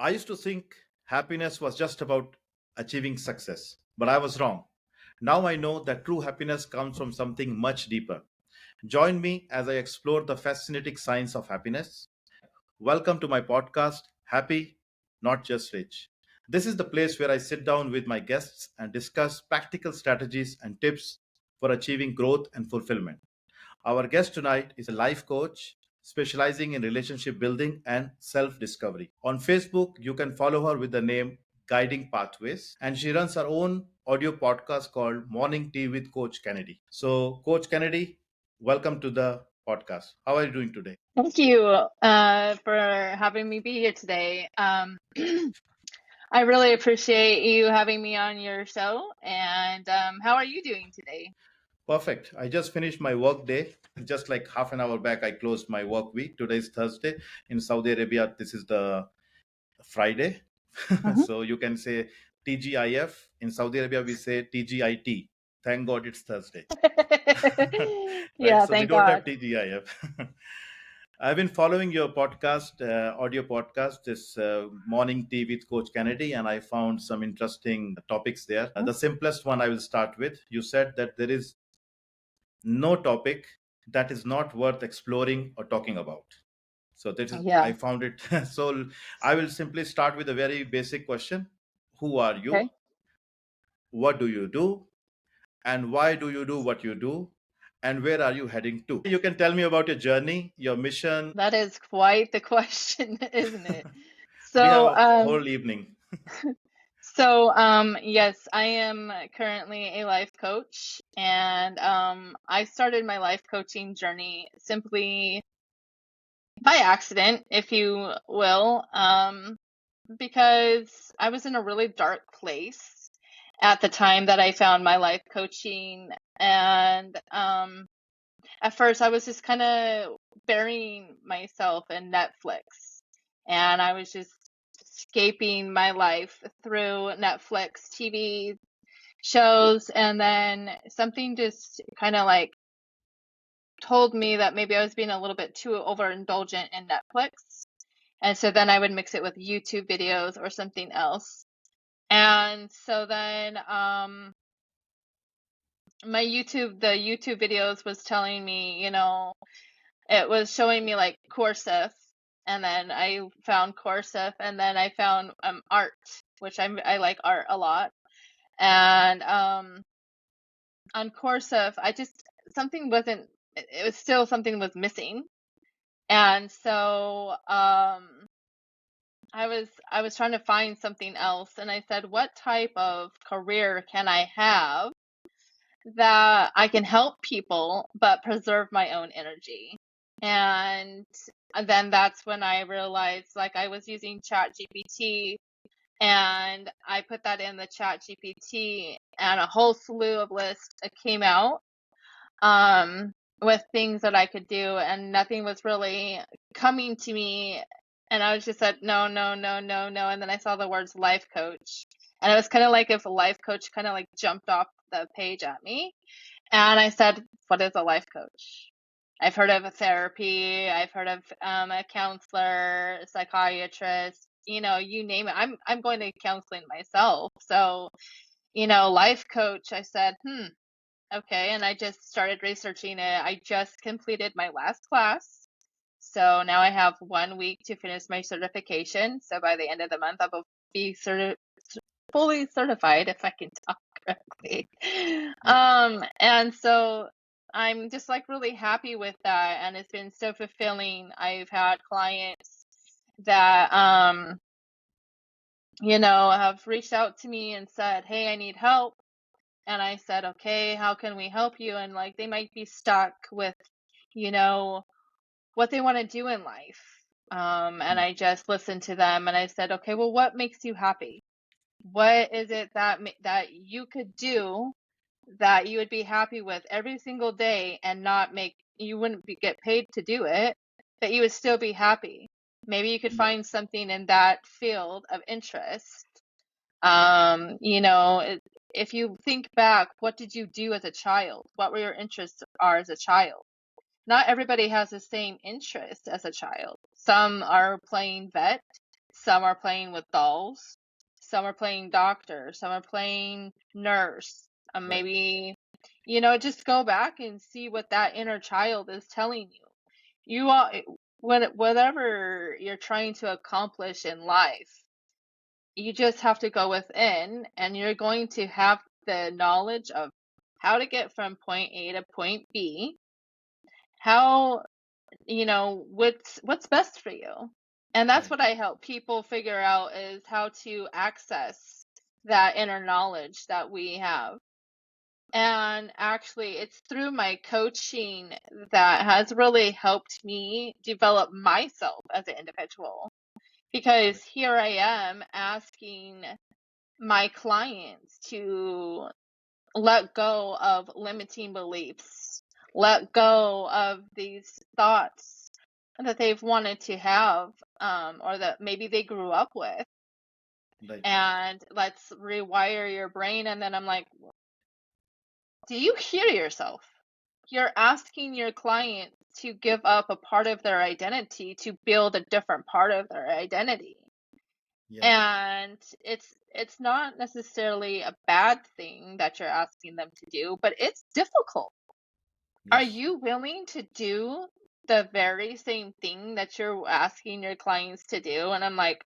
I used to think happiness was just about achieving success, but I was wrong. Now I know that true happiness comes from something much deeper. Join me as I explore the fascinating science of happiness. Welcome to my podcast, Happy, Not Just Rich. This is the place where I sit down with my guests and discuss practical strategies and tips for achieving growth and fulfillment. Our guest tonight is a life coach specializing in relationship building and self discovery. On Facebook, you can follow her with the name Guiding Pathways, and she runs her own audio podcast called Morning Tea with Coach Kennedy. So, Coach Kennedy, welcome to the podcast. How are you doing today? Thank you for having me be here today. I really appreciate you having me on your show. And how are you doing today? Perfect. I just finished my work day. Just like half an hour back, I closed my work week. Today is Thursday. In Saudi Arabia, this is the Friday. Mhm. So you can say TGIF. In Saudi Arabia, we say TGIT. Thank God it's Thursday, right? Yeah, So we thank don't have God. TGIF. I've been following your podcast, audio podcast, this Morning Tea with Coach Kennedy, and I found some interesting topics there. Mhm. The simplest one I will start with. You said that there is no topic that is not worth exploring or talking about. So that is, I Yeah, found it. So I will simply start with a very basic question. Who are okay. you? What do you do? And why do you do what you do? And where are you heading to? You can tell me about your journey, your mission. That is quite the question, isn't it? We have So, a whole evening. yes, I am currently a life coach, and I started my life coaching journey simply by accident, if you will, because I was in a really dark place at the time that I found my life coaching. And at first, I was just kind of burying myself in Netflix, and I was just escaping my life through Netflix TV shows. And then something just kind of like told me that maybe I was being a little bit too overindulgent in Netflix. And so then I would mix it with YouTube videos or something else. And so then the YouTube videos was telling me, it was showing me like Coursef, and then I found Coursef, and then I found art, which I like art a lot. And on Coursef, I just something wasn't it was still something was missing. And so I was trying to find something else, and I said, what type of career can I have that I can help people but preserve my own energy? And then that's when I realized, like, I was using ChatGPT, and I put that in the ChatGPT, and a whole slew of lists came out um with things that I could do, and nothing was really coming to me. And I was just said, no, no, no, no, no. And then I saw the words life coach. And it was kind of like if a life coach kind of like jumped off the page at me. And I said, what is a life coach? I've heard of a therapy. I've heard of a counselor, a psychiatrist, you name it. I'm going to counseling myself. So, life coach, I said, okay, and I just started researching it. I just completed my last class. So now I have 1 week to finish my certification. So by the end of the month, I will be fully certified, if I can talk correctly. Yeah. And so I'm just like really happy with that. And it's been so fulfilling. I've had clients that, have reached out to me and said, hey, I need help. And I said, okay, how can we help you? And like they might be stuck with, you know, what they want to do in life. And I just listened to them, and I said, okay, well, what makes you happy? What is it that you could do that you would be happy with every single day, and you wouldn't get paid to do it, but you would still be happy? Maybe you could Yeah. find something in that field of interest. If you think back, what did you do as a child? What were your interests are as a child? Not everybody has the same interest as a child. Some are playing vet, Some are playing with dolls. Some are playing doctor. Some are playing nurse. Right. Maybe, just go back and see what that inner child is telling you. You are, whatever you're trying to accomplish in life, you just have to go within, and you're going to have the knowledge of how to get from point A to point B, how, what's best for you. And that's Right. what I help people figure out, is how to access that inner knowledge that we have. And actually, it's through my coaching that has really helped me develop myself as an individual. Because Right. here I am asking my clients to let go of limiting beliefs, let go of these thoughts that they've wanted to have, or that maybe they grew up with, Right. and let's rewire your brain. And then I'm like, do you hear yourself? You're asking your client to give up a part of their identity to build a different part of their identity. Yes. And it's not necessarily a bad thing that you're asking them to do, but it's difficult. Are Yes. you willing to do the very same thing that you're asking your clients to do? And I'm like,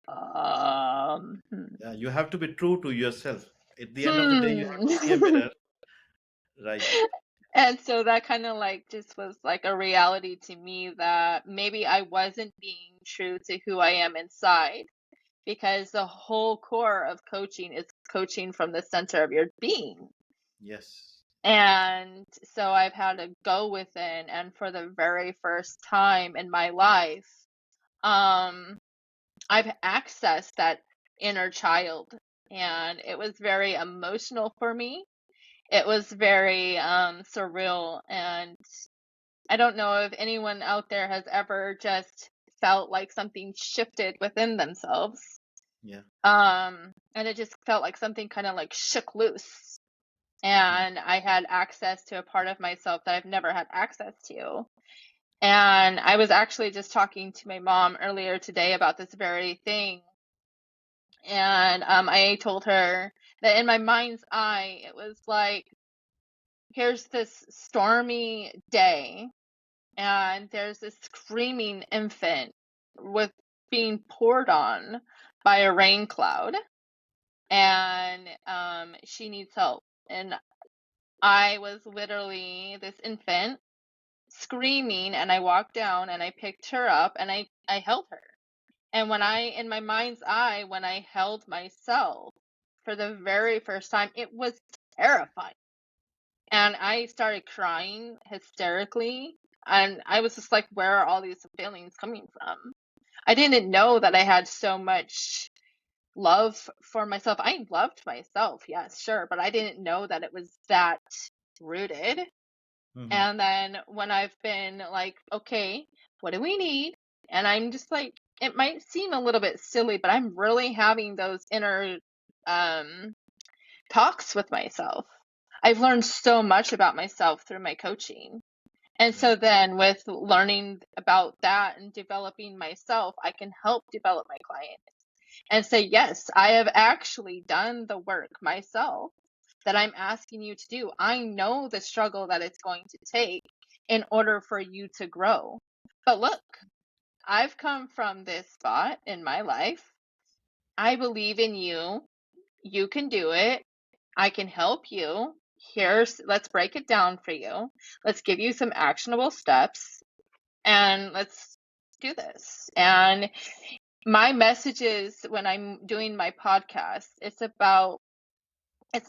hmm. Yeah, you have to be true to yourself. At the end of the day, you have to see a Hmm. mirror. Right. And so that kind of like just was like a reality to me, that maybe I wasn't being true to who I am inside, because the whole core of coaching is coaching from the center of your being. Yes. And so I've had to go within, and for the very first time in my life, um, I've accessed that inner child. And it was very emotional for me. It was very surreal. And I don't know if anyone out there has ever just felt like something shifted within themselves. Yeah. And it just felt like something kind of like shook loose. Mm. And I had access to a part of myself that I've never had access to. And I was actually just talking to my mom earlier today about this very thing. And I told her that in my mind's eye, it was like, here's this stormy day, and there's this screaming infant with being poured on by a rain cloud, and she needs help. And I was literally this infant screaming, and I walked down and I picked her up and I held her. And in my mind's eye, when I held myself for the very first time, it was terrifying. And I started crying hysterically. And I was just like, where are all these feelings coming from? I didn't know that I had so much love for myself. I loved myself, yes, sure, but I didn't know that it was that rooted. Hmm. And then when I've been like, okay, what do we need? And I'm just like, it might seem a little bit silly, but I'm really having those inner um, talks with myself. I've learned so much about myself through my coaching. And Right. so then with learning about that and developing myself, I can help develop my client and say, yes, I have actually done the work myself that I'm asking you to do. I know the struggle that it's going to take in order for you to grow. But look, I've come from this spot in my life. I believe in you. You can do it. I can help you. Let's break it down for you. Let's give you some actionable steps, and let's do this. And my messages when I'm doing my podcast, it's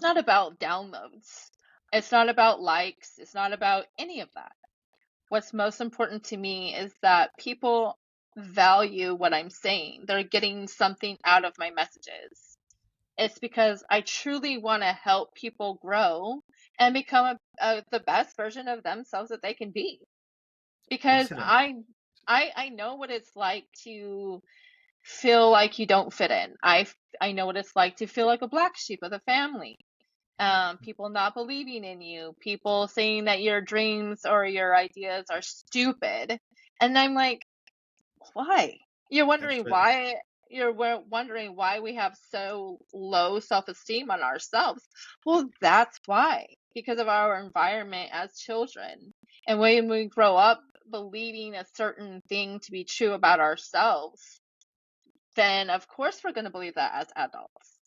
not about downloads. It's not about likes. It's not about any of that. What's most important to me is that people value what I'm saying. They're getting something out of my messages. It's because I truly want to help people grow and become the best version of themselves that they can be. Because Excellent. I know what it's like to feel like you don't fit in. I know what it's like to feel like a black sheep of the family. Yeah. People not believing in you, people saying that your dreams or your ideas are stupid. And I'm like, why? You're That's wondering right. why you're wondering why we have so low self-esteem on ourselves. Well, that's why, because of our environment as children. And when we grow up believing a certain thing to be true about ourselves, then of course we're going to believe that as adults,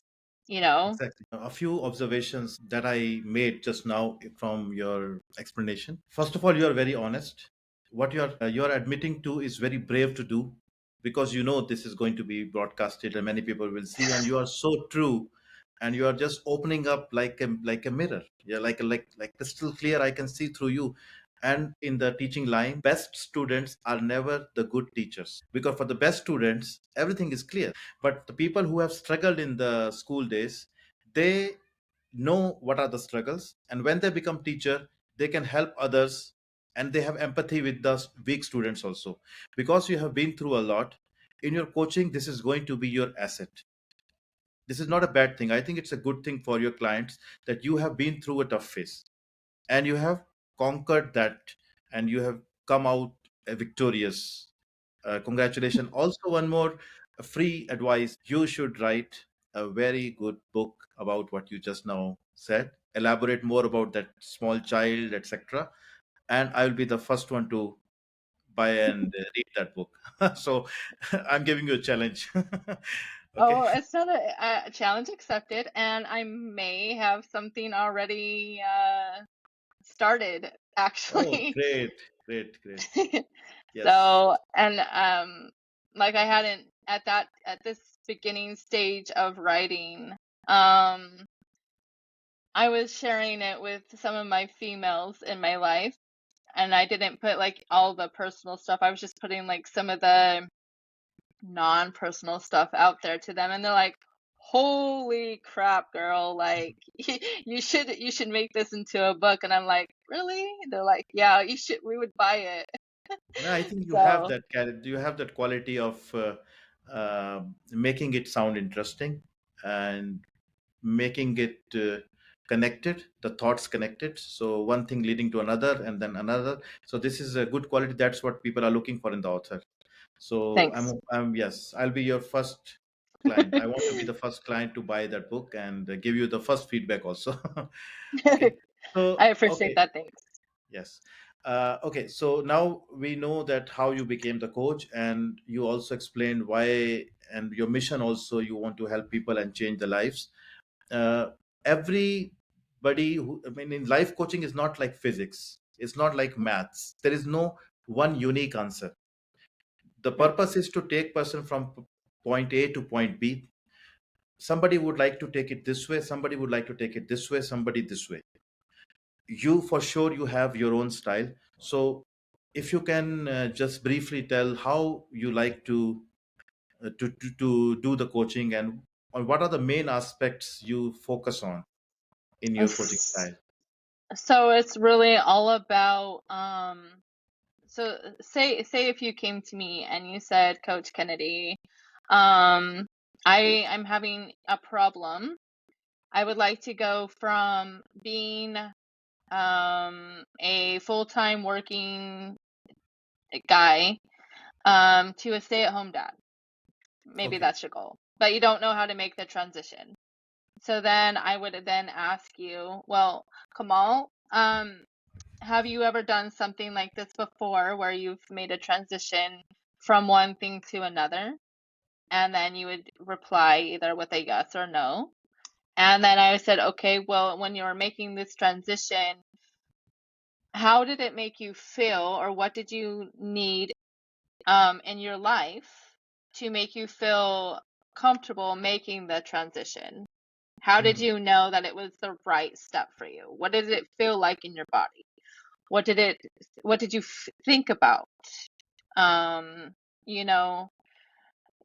you know? Exactly. A few observations that I made just now from your explanation. First of all, you are very honest. What you're admitting to is very brave to do, because you know this is going to be broadcasted and many people will see, and you are so true, and you are just opening up like a mirror. Yeah, like crystal clear. I can see through you. And in the teaching line, best students are never the good teachers, because for the best students everything is clear. But the people who have struggled in the school days, they know what are the struggles, and when they become teacher, they can help others, and they have empathy with the weak students also, because you have been through a lot. In your coaching, this is going to be your asset. This is not a bad thing. I think it's a good thing for your clients that you have been through a tough phase and you have conquered that, and you have come out victorious. Congratulations. Also, one more free advice: you should write a very good book about what you just now said. Elaborate more about that small child, etc. And I will be the first one to buy and read that book. So I'm giving you a challenge. Okay. Oh, it's not a challenge accepted, and I may have something already started Oh, actually. great, great, great. Yes. So, and like I hadn't at this beginning stage of writing, um, I was sharing it with some of my females in my life, and I didn't put like all the personal stuff. I was just putting like some of the non-personal stuff out there to them, and they're like, "Holy crap, girl, like you should make this into a book." And I'm like, "Really?" They're like, "Yeah, you should, we would buy it." No, I think you have So, that you have that quality of making it sound interesting and making it connected, the thoughts connected. So one thing leading to another and then another. So this is a good quality. That's what people are looking for in the author. So thanks. I'm yes, I'll be your first client. I want to be the first client to buy that book and give you the first feedback also. Okay. I So appreciate okay. that. Thanks. Yes. Okay, so now we know that how you became the coach, and you also explained why, and your mission also, you want to help people and change their lives. Uh, everybody who, I mean, in life coaching is not like physics, it's not like maths. There is no one unique answer. The Right. purpose is to take person from point A to point B. Somebody would like to take it this way, somebody would like to take it this way, somebody this way. You for sure you have your own style. So if you can just briefly tell how you like to do the coaching, and on what are the main aspects you focus on in your coaching S- style. So it's really all about so say if you came to me and you said, Coach Kennedy, um I'm having a problem. I would like to go from being a full-time working guy to a stay-at-home dad. Maybe Okay. that's your goal, but you don't know how to make the transition. So then I would then ask you, well, Kamal, have you ever done something like this before where you've made a transition from one thing to another? And then you would reply either with a yes or no. And then I said, okay, well, when you were making this transition, how did it make you feel, or what did you need in your life to make you feel comfortable making the transition? How did Mhm. you know that it was the right step for you? What did it feel like in your body? What did it, what did you think about? Um, you know,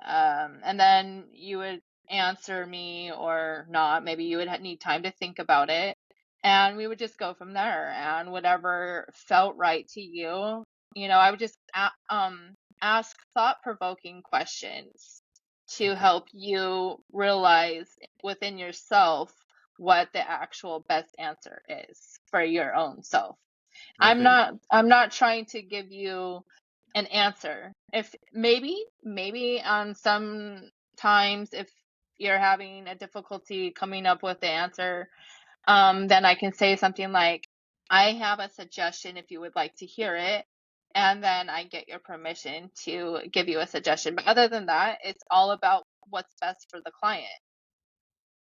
and then you would answer me or not. Maybe you would need time to think about it. And we would just go from there. And whatever felt right to you, I would just ask thought-provoking questions to Okay. help you realize within yourself what the actual best answer is for your own self. Yeah, I'm very not good. I'm not trying to give you an answer. If maybe on some times if you're having a difficulty coming up with the answer, then I can say something like, I have a suggestion if you would like to hear it. And then I get your permission to give you a suggestion. But other than that, it's all about what's best for the client.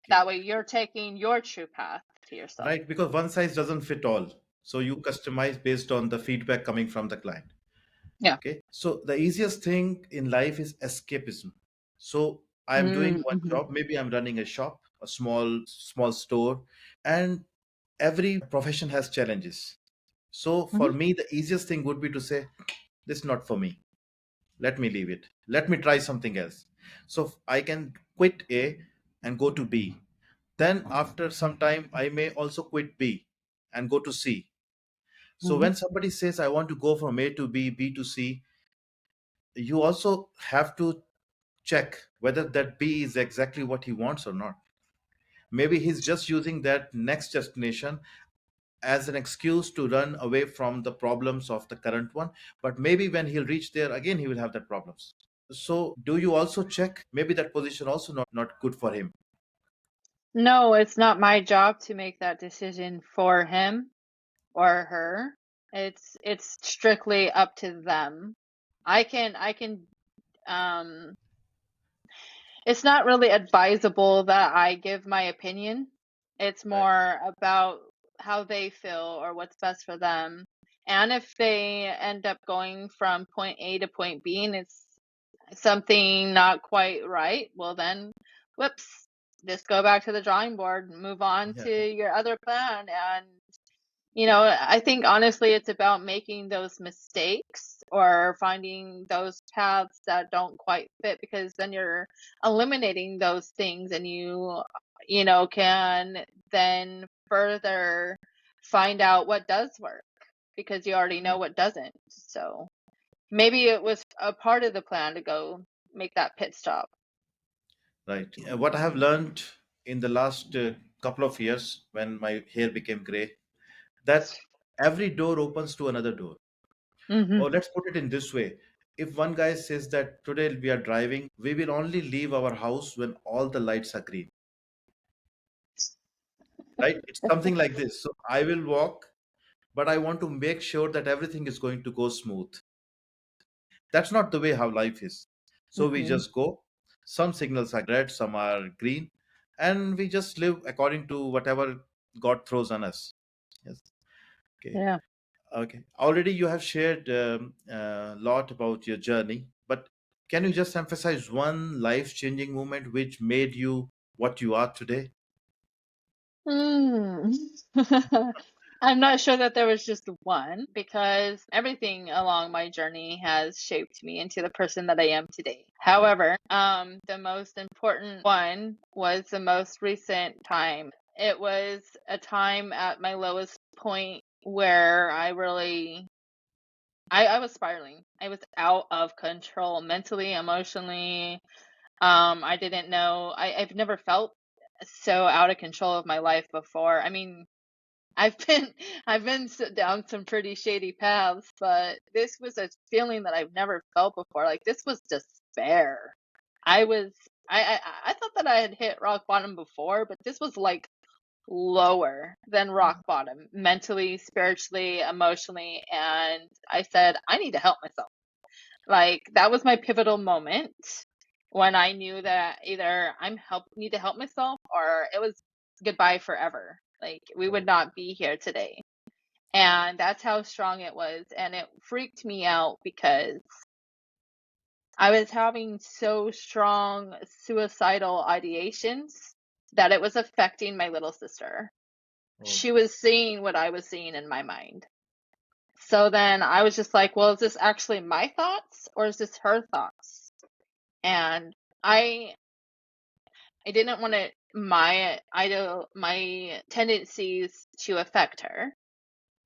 Okay. That way you're taking your true path to yourself. Right, because one size doesn't fit all. So you customize based on the feedback coming from the client. Yeah. Okay. So the easiest thing in life is escapism. So I'm doing one Mm-hmm. job, maybe I'm running a shop, a small store, and every profession has challenges. So for Hmm. me, the easiest thing would be to say, this is not for me. Let me leave it. Let me try something else. So I can quit A and go to B. Then after some time, I may also quit B and go to C. So Hmm. when somebody says, I want to go from A to B, B to C, you also have to check whether that B is exactly what he wants or not. Maybe he's just using that next destination as an excuse to run away from the problems of the current one. But maybe when he'll reach there again, he will have that problems. So do you also check? Maybe that position also not good for him. No, it's not my job to make that decision for him or her. It's strictly up to them. I can um it's not really advisable that I give my opinion. It's Right. more about how they feel or what's best for them. And if they end up going from point A to point B and it's something not quite right, well then, whoops, just go back to the drawing board, move on Yeah. to your other plan. And I think honestly it's about making those mistakes or finding those paths that don't quite fit, because then you're eliminating those things and you can then further find out what does work because you already know Right. what doesn't. So maybe it was a part of the plan to go make that pit stop. Right. What I have learned in the last couple of years when my hair became gray, that every door opens to another door. Hmm. Or let's put it in this way. If one guy says that today we are driving, we will only leave our house when all the lights are green, right? It's something like this. So I will walk, but I want to make sure that everything is going to go smooth. That's not the way how life is. So we Hmm. just go. Some signals are red, some are green, and we just live according to whatever God throws on us. Yes. Okay. Yeah. Okay. Already you have shared a lot about your journey, but can you just emphasize one life-changing moment which made you what you are today? Hmm. I'm not sure that there was just one, because everything along my journey has shaped me into the person that I am today. Right. However, the most important one was the most recent time. It was a time at my lowest point where I was spiraling. I was out of control mentally, emotionally. I didn't know. I've never felt so out of control of my life before. I mean, I've been I've been down some pretty shady paths, but this was a feeling that I've never felt before. Like, this was despair. I was I thought that I had hit rock bottom before, but this was like lower than rock bottom, mentally, spiritually, emotionally, and I said I need to help myself. Like, that was my pivotal moment when I knew that either need to help myself, or it was goodbye forever. Like, we would Oh, not be here today. And that's how strong it was. And it freaked me out because I was having so strong suicidal ideations that it was affecting my little sister. oh, She was seeing what I was seeing in my mind. So then I was just like, well, is this actually my thoughts or is this her thoughts? And I I didn't want it my tendencies to affect her.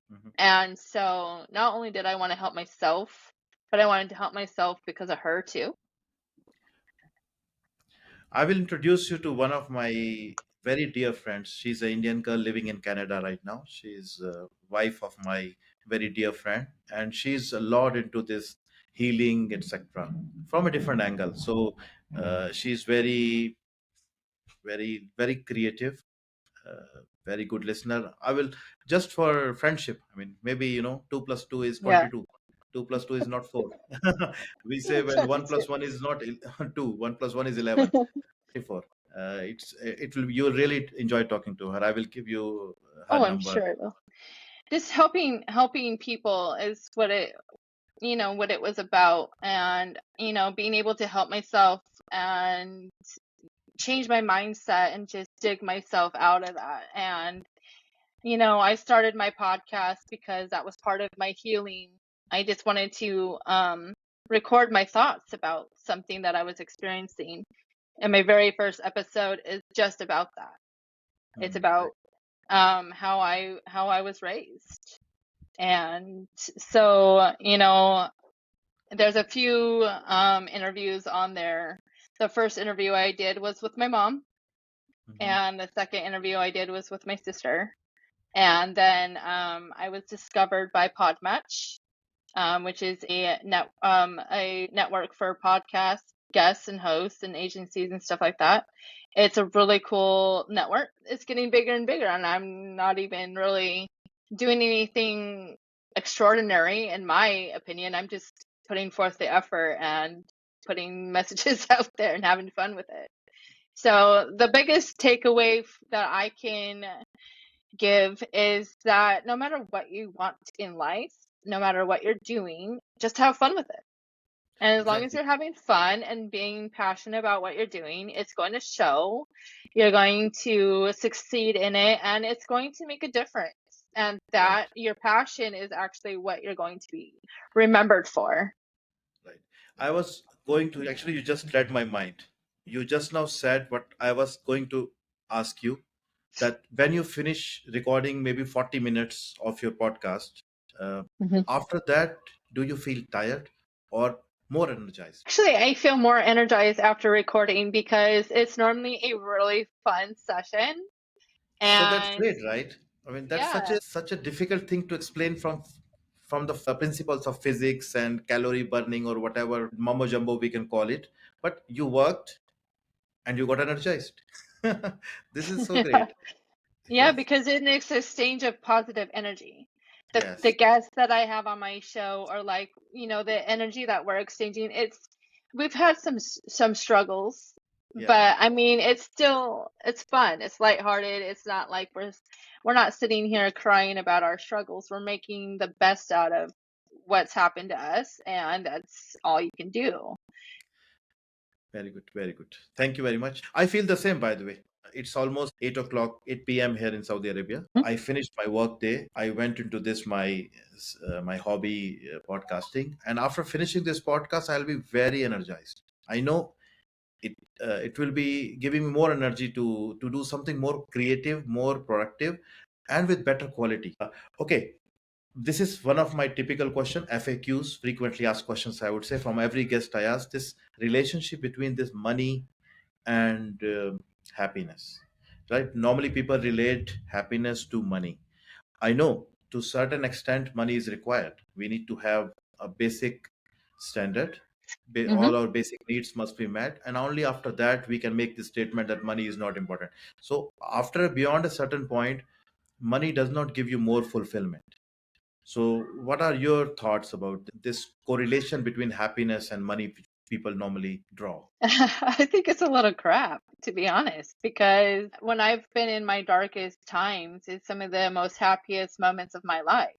mhm. And so not only did I want to help myself, but I wanted to help myself because of her too. I will introduce you to one of my very dear friends. She's an Indian girl living in Canada right now. She's wife of my very dear friend, and she's a lot into this healing, etc. From a different angle. So She's very, very creative, very good listener. I will, just for friendship, I mean, maybe, 2 plus 2 is Yeah. 22. 2 plus 2 is not 4. We say Yeah, when 1 22. plus 1 is not 2, 1 plus 1 is 11. 24. It will, you'll really enjoy talking to her. I will give you her Oh, I'm number. sure it will. Just helping people is what it was about, and being able to help myself and change my mindset and just dig myself out of that. And I started my podcast because that was part of my healing. I just wanted to record my thoughts about something that I was experiencing, and my very first episode is just about that. It's Right. about how I was raised. And so, there's a few interviews on there. The first interview I did was with my mom, Mhm. and the second interview I did was with my sister. And then I was discovered by Podmatch, which is a network for podcast guests and hosts and agencies and stuff like that. It's a really cool network. It's getting bigger and bigger, and I'm not even really doing anything extraordinary, in my opinion. I'm just putting forth the effort and putting messages out there and having fun with it. So the biggest takeaway that I can give is that no matter what you want in life, no matter what you're doing, just have fun with it. And as long as Exactly. you're having fun and being passionate about what you're doing, it's going to show. You're going to succeed in it, and it's going to make a difference. And Right. that your passion is actually what you're going to be remembered for. Right. I was going to, actually, you just read my mind. You just now said what I was going to ask you, that when you finish recording maybe 40 minutes of your podcast, uh, Mhm. after that, do you feel tired or more energized? Actually, I feel more energized after recording because it's normally a really fun session. So that's And great, right? I mean, that's yeah. such a difficult thing to explain from the principles of physics and calorie burning or whatever mumbo jumbo we can call it. But you worked and you got energized. This is so great. Yeah, Yes. because it makes a exchange of positive energy. The Yes. guests that I have on my show are like, the energy that we're exchanging. We've had some struggles, Yeah. but I mean, it's fun. It's lighthearted. It's not like we're not sitting here crying about our struggles. We're making the best out of what's happened to us, and that's all you can do. Very good. Very good. Thank you very much. I feel the same, by the way. It's almost 8 o'clock, 8 p.m. here in Saudi Arabia. I finished my work day. I went into this, my hobby, podcasting. And after finishing this podcast, I'll be very energized. I know it will be giving me more energy to do something more creative, more productive, and with better quality. Okay, this is one of my typical question, FAQs, frequently asked questions, I would say, from every guest I ask, this relationship between this money and happiness, right? Normally people relate happiness to money. I know to certain extent money is required. We need to have a basic standard. Hmm. All our basic needs must be met, and only after that we can make the statement that money is not important. So after, beyond a certain point, money does not give you more fulfillment. So what are your thoughts about this correlation between happiness and money people normally draw? I think it's a little crap, to be honest, because when I've been in my darkest times, it's some of the most happiest moments of my life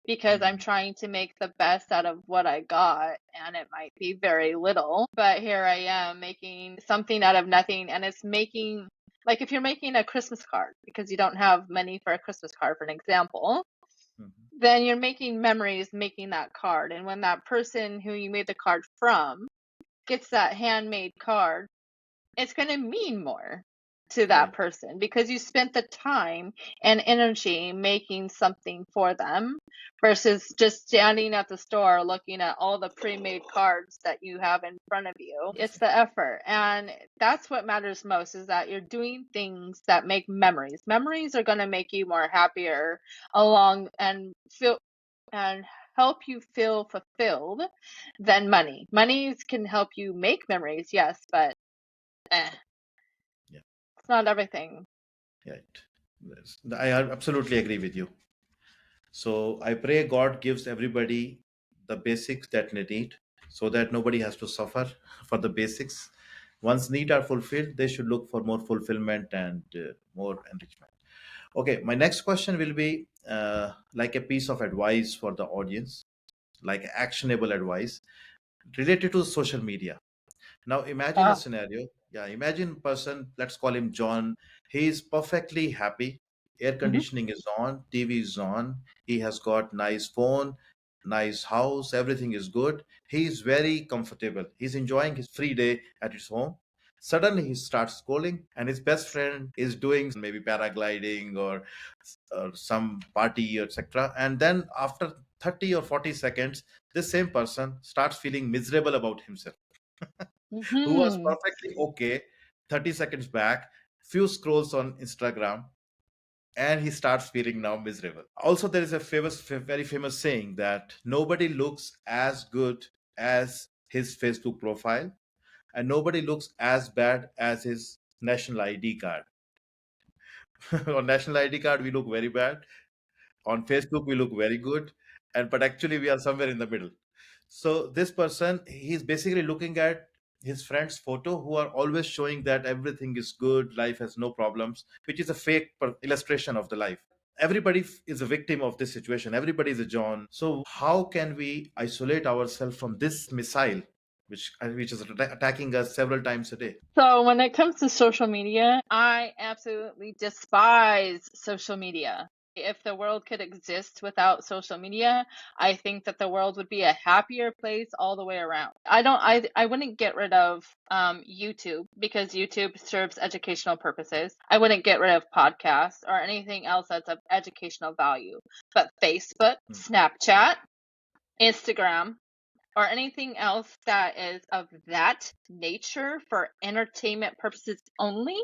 because I'm Hmm. trying to make the best out of what I got, and it might be very little, but here I am making something out of nothing, and it's making, like, if you're making a Christmas card because you don't have money for a Christmas card, for an example, Hmm. then you're making memories making that card. And when that person who you made the card from gets that handmade card, it's going to mean more to that Right. person because you spent the time and energy making something for them versus just standing at the store looking at all the pre-made cards that you have in front of you. It's the effort, and that's what matters most, is that you're doing things that make memories. Memories are going to make you more happier along and feel and help you feel fulfilled than money. Money can help you make memories, yes, but eh, Yeah. it's not everything. Right. Yes. I absolutely agree with you. So I pray God gives everybody the basics that they need so that nobody has to suffer for the basics. Once needs are fulfilled, they should look for more fulfillment and more enrichment. Okay, my next question will be like a piece of advice for the audience, like actionable advice related to social media. Now imagine a Ah. scenario. Yeah, imagine person, let's call him John. He is perfectly happy. Air Mhm. conditioning is on, TV is on. He has got nice phone, nice house, everything is good. He is very comfortable. He's enjoying his free day at his home. Suddenly he starts scrolling and his best friend is doing maybe paragliding or some party, etc. And then after 30 or 40 seconds, this same person starts feeling miserable about himself, who was Mhm. perfectly okay 30 seconds back, few scrolls on Instagram, and he starts feeling now miserable. Also, there is a very famous saying that nobody looks as good as his Facebook profile, and nobody looks as bad as his national ID card. On national ID card, we look very bad. On Facebook, we look very good, and but actually, we are somewhere in the middle. So this person, he's basically looking at his friend's photo who are always showing that everything is good, life has no problems, which is a fake illustration of the life. Everybody is a victim of this situation. Everybody is a John. So how can we isolate ourselves from this missile, which is attacking us several times a day? So when it comes to social media, I absolutely despise social media. If the world could exist without social media, I think that the world would be a happier place all the way around. I wouldn't get rid of YouTube because YouTube serves educational purposes. I wouldn't get rid of podcasts or anything else that's of educational value. But Facebook, Hmm. Snapchat, Instagram, or anything else that is of that nature for entertainment purposes only,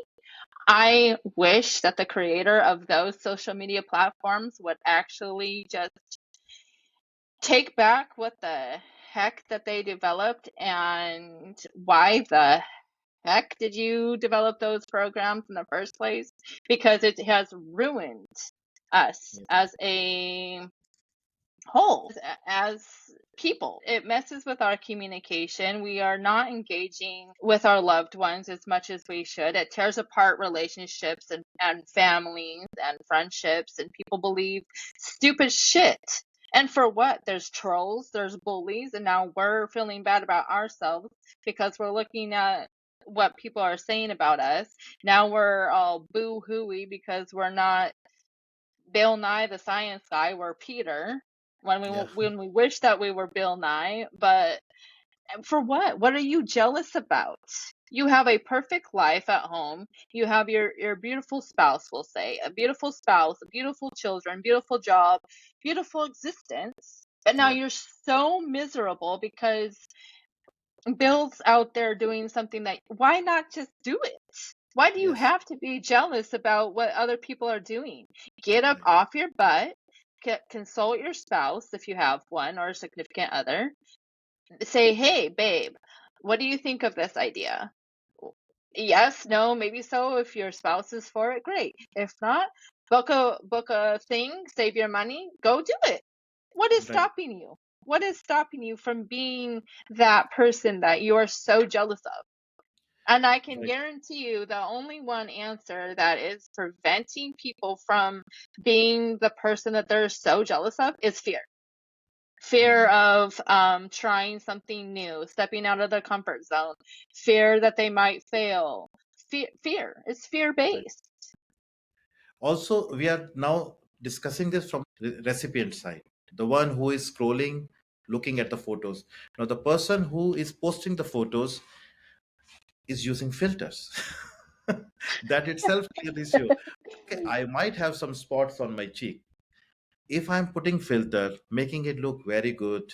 I wish that the creator of those social media platforms would actually just take back what the heck that they developed and why the heck did you develop those programs in the first place? Because it has ruined us Yeah. as a whole, as people. It messes with our communication. We are not engaging with our loved ones as much as we should. It tears apart relationships and families and friendships, and people believe stupid shit. And for what? There's trolls, there's bullies, and now we're feeling bad about ourselves because we're looking at what people are saying about us. Now we're all boo hooey because we're not Bill Nye the Science Guy, we're Peter Yeah. when we wish that we were Bill Nye, but for what? What are you jealous about? You have a perfect life at home. You have your beautiful spouse, we'll say, a beautiful spouse, beautiful children, beautiful job, beautiful existence. But now Yeah. you're so miserable because Bill's out there doing something that why not just do it? Why do you Yes. have to be jealous about what other people are doing? Get up Right. off your butt, consult your spouse if you have one or a significant other. Say, hey, babe, what do you think of this idea? Yes, no, maybe so. If your spouse is for it, great. If not, book a thing, save your money, go do it. What is Right. stopping you? What is stopping you from being that person that you are so jealous of? And I can Right. guarantee you the only one answer that is preventing people from being the person that they're so jealous of is fear. Fear Hmm. of trying something new, stepping out of their comfort zone, fear that they might fail. Fear. It's fear Right. based. Also, we are now discussing this from the recipient side, the one who is scrolling, looking at the photos. Now, the person who is posting the photos is using filters. That itself clearly shows. Okay, I might have some spots on my cheek. If I'm putting filter, making it look very good,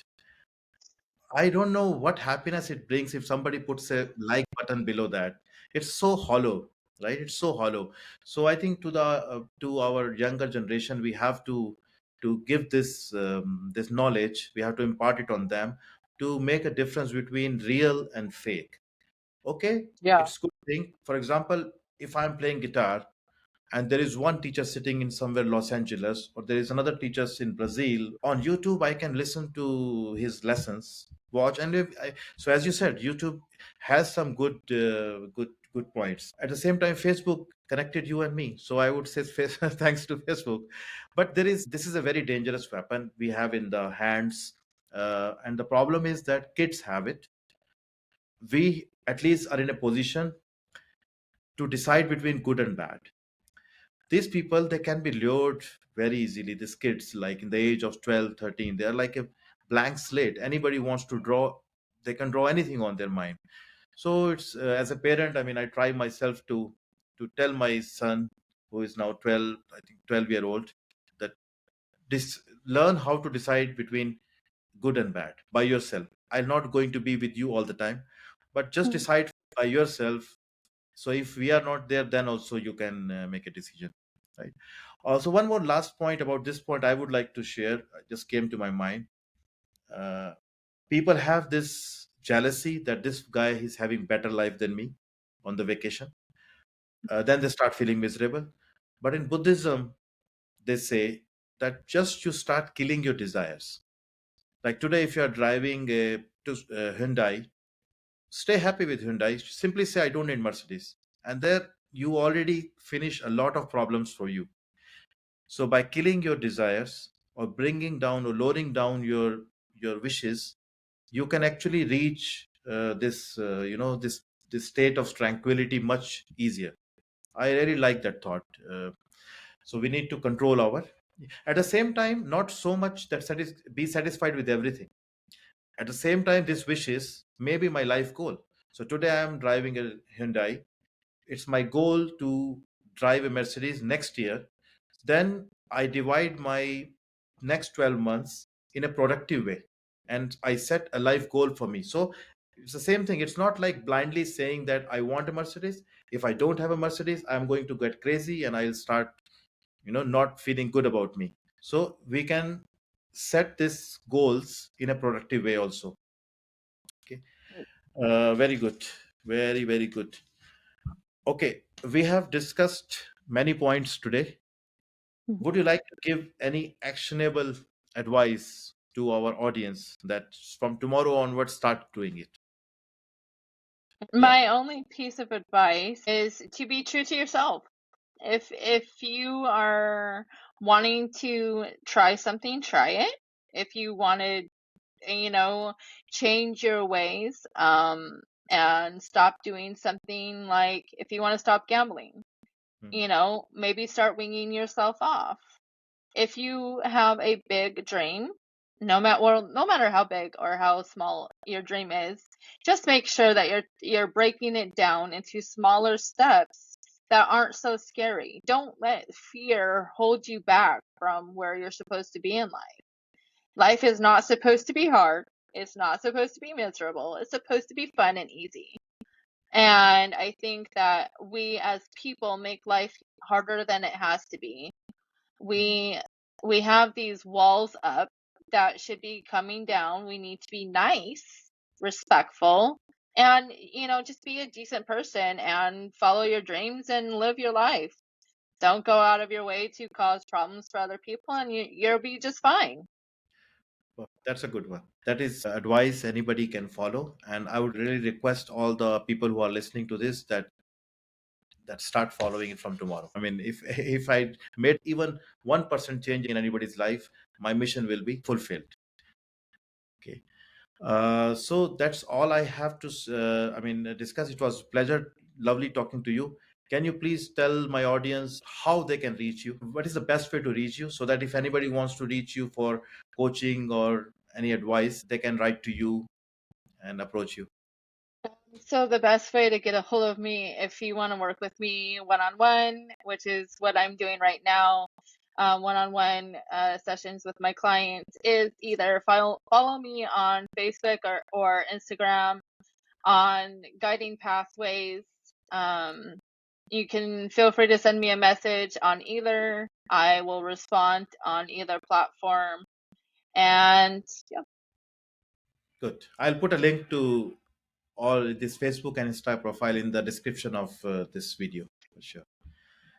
I don't know what happiness it brings if somebody puts a like button below that. It's so hollow, right? It's so hollow. So I think to our younger generation, we have to to give this knowledge. We have to impart it on them to make a difference between real and fake. Okay, Yeah. it's good thing. For example, if I'm playing guitar and there is one teacher sitting in somewhere Los Angeles, or there is another teacher in Brazil, on YouTube I can listen to his lessons, watch. And so as you said, YouTube has some good points. At the same time, Facebook connected you and me, so I would say thanks to Facebook. But this is a very dangerous weapon we have in the hands, and the problem is that kids have it. We at least are in a position to decide between good and bad. These people, they can be lured very easily. These kids, like in the age of 12, 13, they are like a blank slate. Anybody wants to draw, they can draw anything on their mind. So it's as a parent, I mean, I try myself to tell my son, who is now 12, I think 12-year old, that this learn how to decide between good and bad by yourself. I'm not going to be with you all the time, but just Mm. decide by yourself. So if we are not there, then also you can make a decision, right? Also, one more last point about this point I would like to share, just came to my mind. uh, People have this jealousy that this guy is having better life than me on the vacation. Then they start feeling miserable. But in Buddhism, they say that just you start killing your desires. Like today, if you are driving to Hyundai, stay happy with Hyundai. Simply say, I don't need Mercedes. And there you already finish a lot of problems for you. So by killing your desires, or bringing down or lowering down your wishes, you can actually reach this state of tranquility much easier. I really like that thought. So we need to control our, at the same time, not so much that be satisfied with everything. At the same time, this wishes may be my life goal. So today I am driving a Hyundai. It's my goal to drive a Mercedes next year. Then I divide my next 12 months in a productive way, and I set a life goal for me. So it's the same thing. It's not like blindly saying that I want a Mercedes. If I don't have a Mercedes, I'm going to get crazy and I'll start, not feeling good about me. So we can set these goals in a productive way also. Okay. Very good. Very, very good. Okay. We have discussed many points today. Mhm. Would you like to give any actionable advice to our audience that from tomorrow onward start doing it? Yeah. My only piece of advice is to be true to yourself. If you are wanting to try something, try it. If you want to, you know, change your ways, and stop doing something, like if you want to stop gambling, Mhm. maybe start winging yourself off. If you have a big dream, no matter how big or how small your dream is, just make sure that you're breaking it down into smaller steps that aren't so scary. Don't let fear hold you back from where you're supposed to be in life. Life is not supposed to be hard. It's not supposed to be miserable. It's supposed to be fun and easy. And I think that we as people make life harder than it has to be. We we have these walls up that should be coming down. We need to be nice, respectful, and just be a decent person and follow your dreams and live your life. Don't go out of your way to cause problems for other people, and you'll be just fine. Well, that's a good one. That is advice anybody can follow. And I would really request all the people who are listening to this that start following it from tomorrow. I mean, if if I made even 1% change in anybody's life, my mission will be fulfilled. Okay. So that's all I have to, discuss. It was pleasure, lovely talking to you. Can you please tell my audience how they can reach you? What is the best way to reach you, so that if anybody wants to reach you for coaching or any advice, they can write to you and approach you? So the best way to get a hold of me, if you want to work with me one-on-one, which is what I'm doing right now, one-on-one sessions with my clients, is either follow me on Facebook or Instagram on Guiding Pathways. You can feel free to send me a message on either. I will respond on either platform. And yeah. Good. I'll put a link to all this Facebook and Insta profile in the description of this video for sure.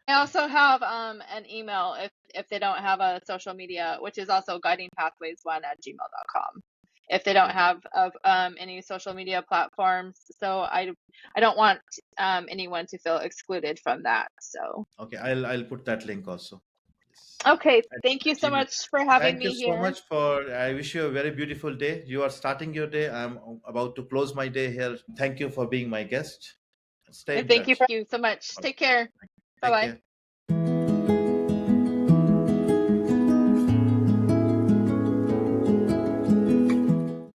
I also have an email if they don't have a social media, which is also guidingpathways1@gmail.com. If they don't Good. have any social media platforms, so I don't want anyone to feel excluded from that. So Okay, I'll put that link also. Yes. okay, At, thank you at so Gmail. much for having Thank you me so here. much for. I wish you a very beautiful day. You are starting your day. I'm about to close my day here. Thank you for being my guest. Stay And in thank touch. you so much. Take care. Bye Take bye. care.